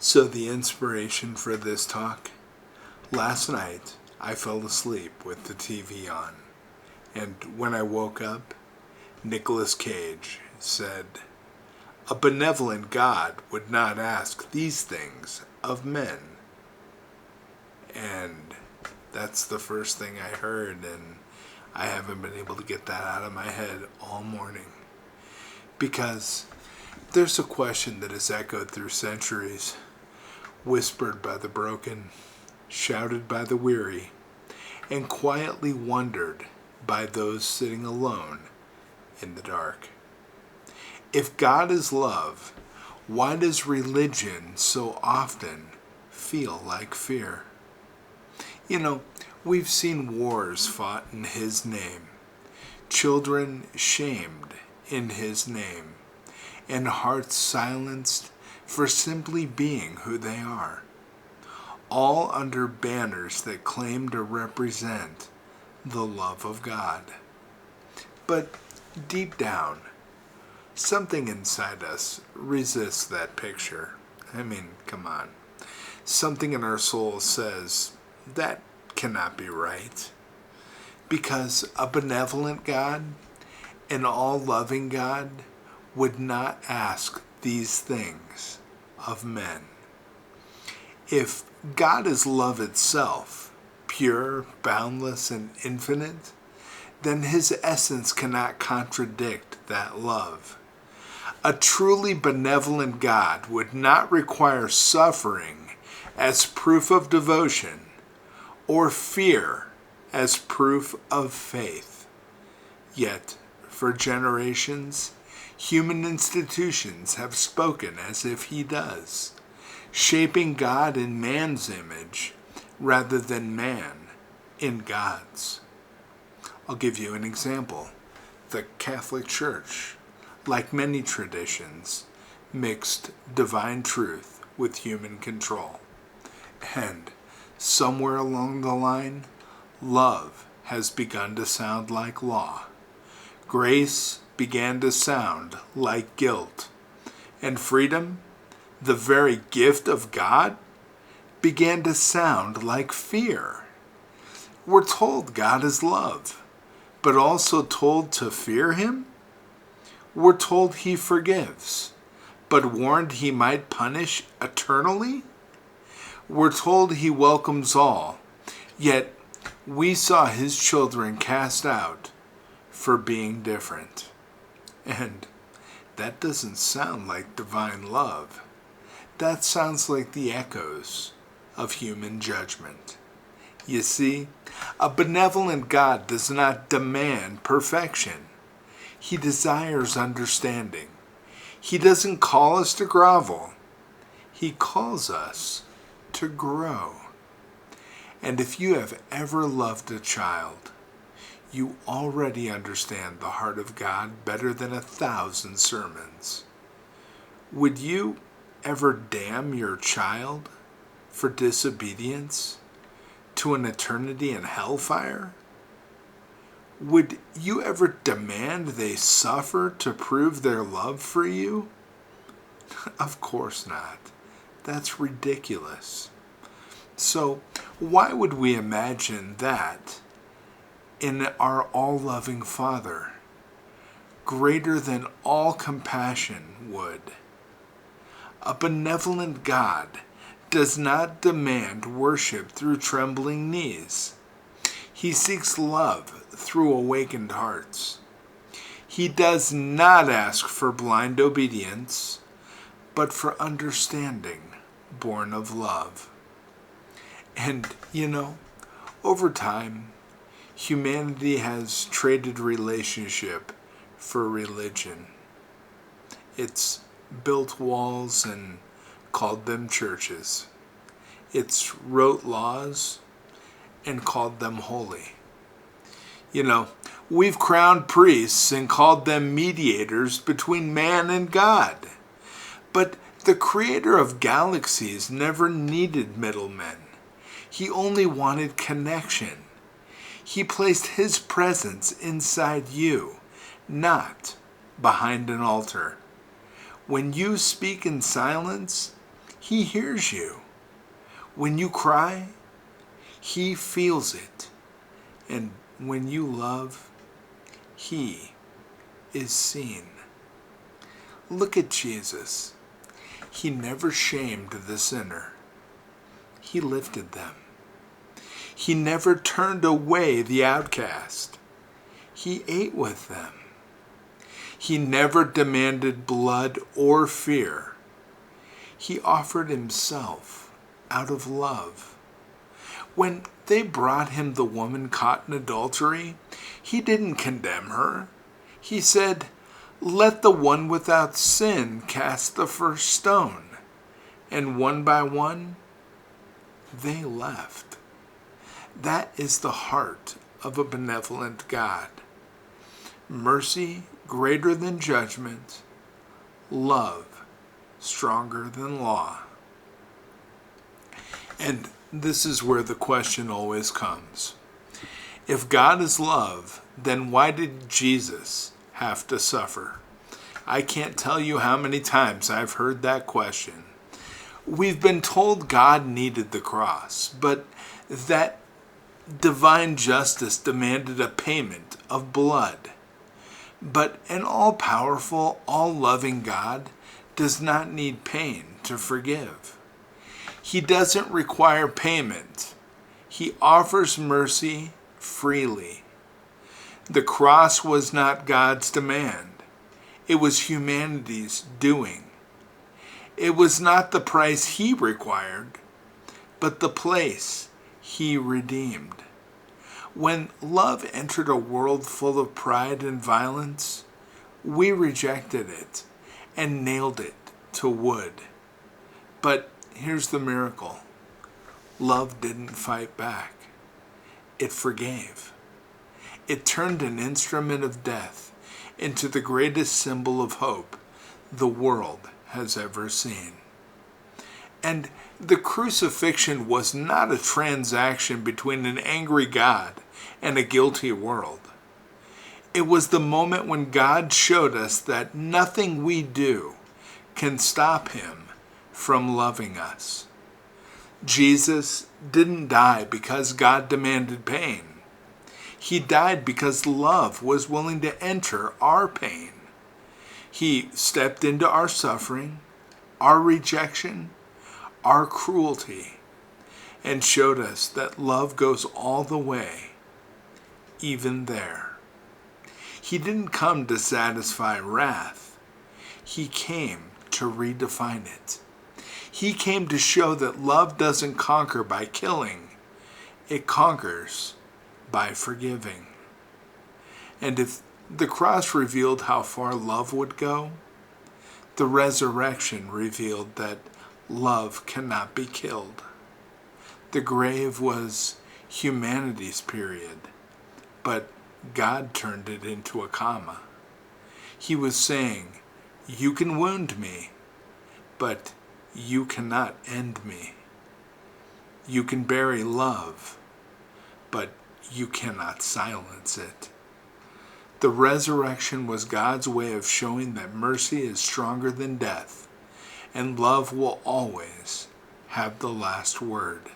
So the inspiration for this talk, last night I fell asleep with the TV on, and when I woke up, Nicolas Cage said, "A benevolent God would not ask these things of men." And that's the first thing I heard, and I haven't been able to get that out of my head all morning. Because there's a question that has echoed through centuries, whispered by the broken, shouted by the weary, and quietly wondered by those sitting alone in the dark. If God is love, why does religion so often feel like fear? You know, we've seen wars fought in His name, children shamed in His name, and hearts silenced for simply being who they are, all under banners that claim to represent the love of God. But deep down, something inside us resists that picture. I mean, come on. Something in our soul says, that cannot be right. Because a benevolent God, an all-loving God, would not ask these things of men. If God is love itself, pure, boundless, and infinite, then His essence cannot contradict that love. A truly benevolent God would not require suffering as proof of devotion or fear as proof of faith. Yet, for generations, human institutions have spoken as if He does, shaping God in man's image rather than man in God's. I'll give you an example. The Catholic Church, like many traditions, mixed divine truth with human control. And somewhere along the line, love has begun to sound like law. Grace began to sound like guilt. And freedom, the very gift of God, began to sound like fear. We're told God is love, but also told to fear Him? We're told He forgives, but warned He might punish eternally? We're told He welcomes all, yet we saw His children cast out for being different. And that doesn't sound like divine love. That sounds like the echoes of human judgment. You see, a benevolent God does not demand perfection. He desires understanding. He doesn't call us to grovel. He calls us to grow. And if you have ever loved a child, you already understand the heart of God better than 1,000 sermons. Would you ever damn your child for disobedience to an eternity in hellfire? Would you ever demand they suffer to prove their love for you? Of course not. That's ridiculous. So why would we imagine that in our all-loving Father, greater than all compassion, would? A benevolent God does not demand worship through trembling knees. He seeks love through awakened hearts. He does not ask for blind obedience, but for understanding born of love. And, over time, humanity has traded relationship for religion. It's built walls and called them churches. It's wrote laws and called them holy. We've crowned priests and called them mediators between man and God. But the creator of galaxies never needed middlemen. He only wanted connection. He placed His presence inside you, not behind an altar. When you speak in silence, He hears you. When you cry, He feels it. And when you love, He is seen. Look at Jesus. He never shamed the sinner. He lifted them. He never turned away the outcast. He ate with them. He never demanded blood or fear. He offered Himself out of love. When they brought Him the woman caught in adultery, He didn't condemn her. He said, "Let the one without sin cast the first stone." And one by one, they left. That is the heart of a benevolent God. Mercy greater than judgment, love stronger than law. And this is where the question always comes. If God is love, then why did Jesus have to suffer? I can't tell you how many times I've heard that question. We've been told God needed the cross, but that divine justice demanded a payment of blood. But an all-powerful, all-loving God does not need pain to forgive. He doesn't require payment. He offers mercy freely. The cross was not God's demand. It was humanity's doing. It was not the price He required, but the place He redeemed. When love entered a world full of pride and violence, we rejected it and nailed it to wood. But here's the miracle. Love didn't fight back. It forgave. It turned an instrument of death into the greatest symbol of hope the world has ever seen. And the crucifixion was not a transaction between an angry God and a guilty world. It was the moment when God showed us that nothing we do can stop Him from loving us. Jesus didn't die because God demanded pain. He died because love was willing to enter our pain. He stepped into our suffering, our rejection, our cruelty, and showed us that love goes all the way, even there. He didn't come to satisfy wrath. He came to redefine it. He came to show that love doesn't conquer by killing. It conquers by forgiving. And if the cross revealed how far love would go, the resurrection revealed that love cannot be killed. The grave was humanity's period, but God turned it into a comma. He was saying, "You can wound me, but you cannot end me. You can bury love, but you cannot silence it." The resurrection was God's way of showing that mercy is stronger than death, and love will always have the last word.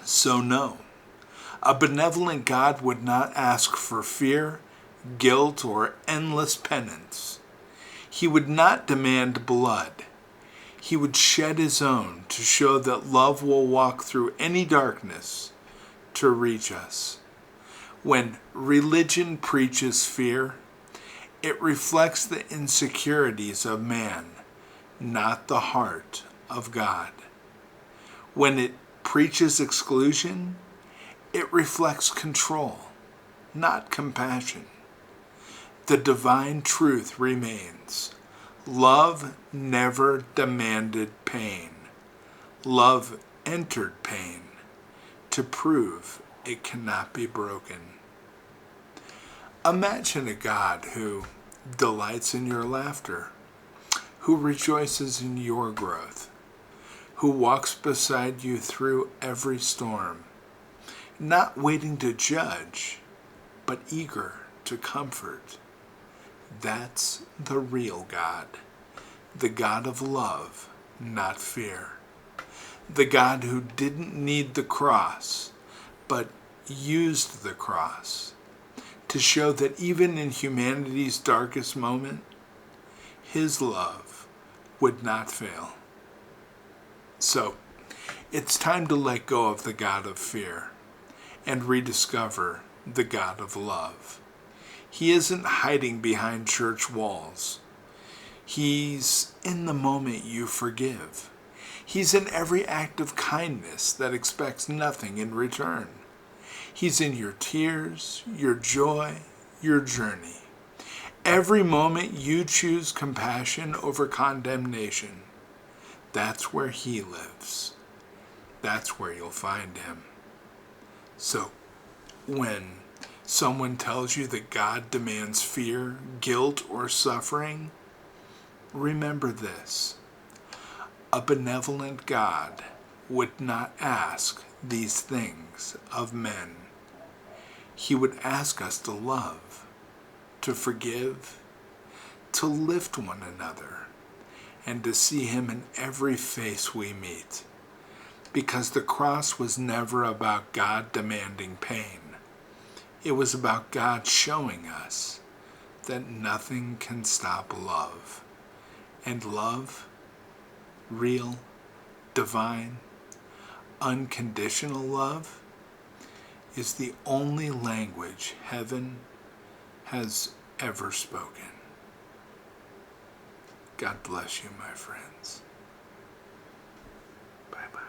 So no, a benevolent God would not ask for fear, guilt, or endless penance. He would not demand blood. He would shed His own to show that love will walk through any darkness to reach us. When religion preaches fear, it reflects the insecurities of man, not the heart of God. When it preaches exclusion, it reflects control, not compassion. The divine truth remains. Love never demanded pain. Love entered pain to prove it cannot be broken. Imagine a God who delights in your laughter, who rejoices in your growth, who walks beside you through every storm, not waiting to judge, but eager to comfort. That's the real God. the God of love, not fear. The God who didn't need the cross, but used the cross to show that even in humanity's darkest moment, his love would not fail. So, it's time to let go of the God of fear and rediscover the God of love. He isn't hiding behind church walls. He's in the moment you forgive. He's in every act of kindness that expects nothing in return. He's in your tears, your joy, your journey. Every moment you choose compassion over condemnation, that's where he lives. That's where you'll find him. So, when someone tells you that God demands fear, guilt, or suffering, remember this. A benevolent God would not ask these things of men. He would ask us to love, to forgive, to lift one another, and to see him in every face we meet. Because the cross was never about God demanding pain. It was about God showing us that nothing can stop love. And love, real, divine, unconditional love, is the only language heaven has ever spoken. God bless you, my friends. Bye-bye.